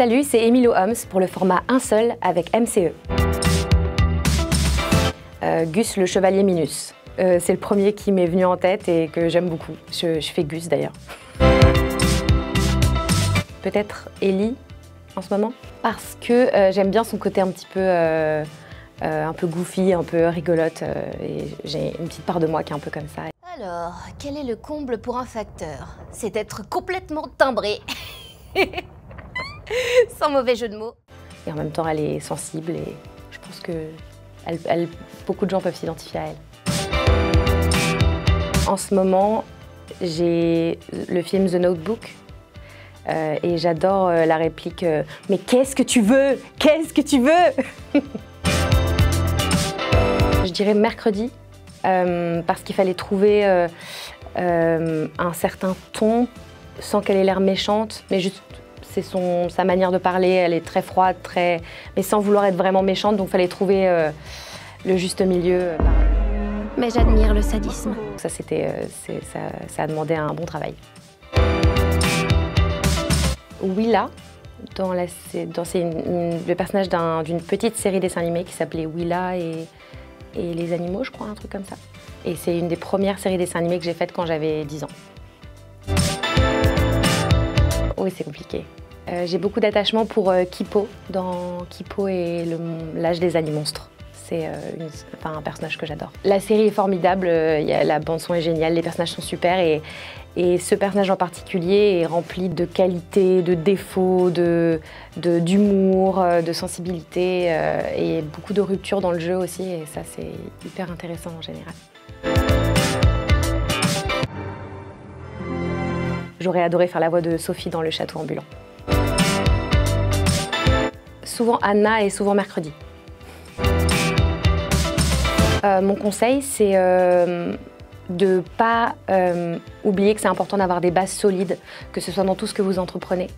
Salut, c'est Emilio Homs pour le format un seul avec MCE. Gus le chevalier Minus. C'est le premier qui m'est venu en tête et que j'aime beaucoup. Je fais Gus d'ailleurs. Peut-être Ellie en ce moment. Parce que j'aime bien son côté un peu goofy, un peu rigolote. Et j'ai une petite part de moi qui est un peu comme ça. Alors, quel est le comble pour un facteur? C'est d'être complètement timbré. Sans mauvais jeu de mots. Et en même temps, elle est sensible et je pense que beaucoup de gens peuvent s'identifier à elle. En ce moment, j'ai le film The Notebook et j'adore la réplique « Mais qu'est-ce que tu veux? Qu'est-ce que tu veux ?» Je dirais mercredi, parce qu'il fallait trouver un certain ton sans qu'elle ait l'air méchante, mais juste c'est sa manière de parler, elle est très froide, mais sans vouloir être vraiment méchante, donc il fallait trouver le juste milieu. Mais j'admire le sadisme. Ça a demandé un bon travail. Willa, le personnage d'une petite série dessin animé qui s'appelait Willa et les animaux, je crois, un truc comme ça. Et c'est une des premières séries dessins animés que j'ai faites quand j'avais 10 ans. Oui, c'est compliqué. J'ai beaucoup d'attachement pour Kipo, dans Kipo et l'âge des animonstres. C'est un personnage que j'adore. La série est formidable, la bande-son est géniale, les personnages sont super et ce personnage en particulier est rempli de qualités, de défauts, d'humour, de sensibilité et beaucoup de ruptures dans le jeu aussi et ça c'est hyper intéressant en général. J'aurais adoré faire la voix de Sophie dans Le Château Ambulant. Souvent Anna et souvent mercredi. Mon conseil, c'est de ne pas oublier que c'est important d'avoir des bases solides, que ce soit dans tout ce que vous entreprenez.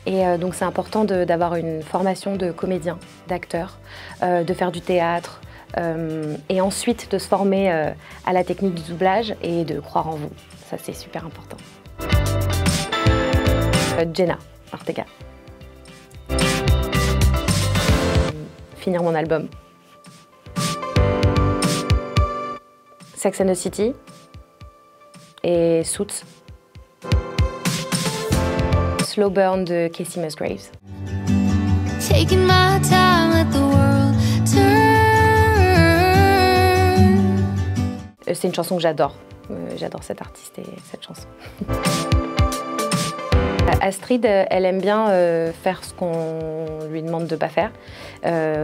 Et donc c'est important d'avoir une formation de comédien, d'acteur, de faire du théâtre, et ensuite de se former à la technique du doublage et de croire en vous. Ça, c'est super important. Jenna Ortega. Finir mon album. Sex and the City et Suits. Slow Burn de Kacey Musgraves. Taking my time, let the world turn. C'est une chanson que j'adore. J'adore cet artiste et cette chanson. Astrid, elle aime bien faire ce qu'on lui demande de ne pas faire.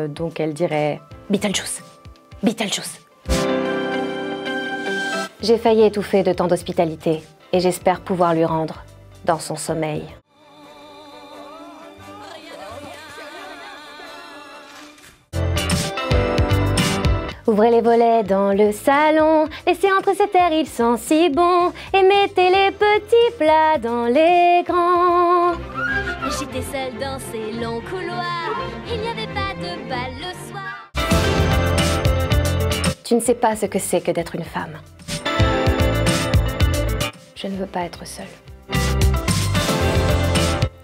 Donc elle dirait « Beetlejuice, Beetlejuice ». J'ai failli étouffer de tant d'hospitalité et j'espère pouvoir lui rendre dans son sommeil. Ouvrez les volets dans le salon, laissez entrer cet air, ils sont si bons, et mettez les petits plats dans les grands. J'étais seule dans ces longs couloirs, il n'y avait pas de bal le soir. Tu ne sais pas ce que c'est que d'être une femme. Je ne veux pas être seule.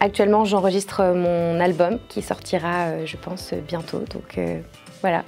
Actuellement, j'enregistre mon album qui sortira, je pense, bientôt, donc voilà.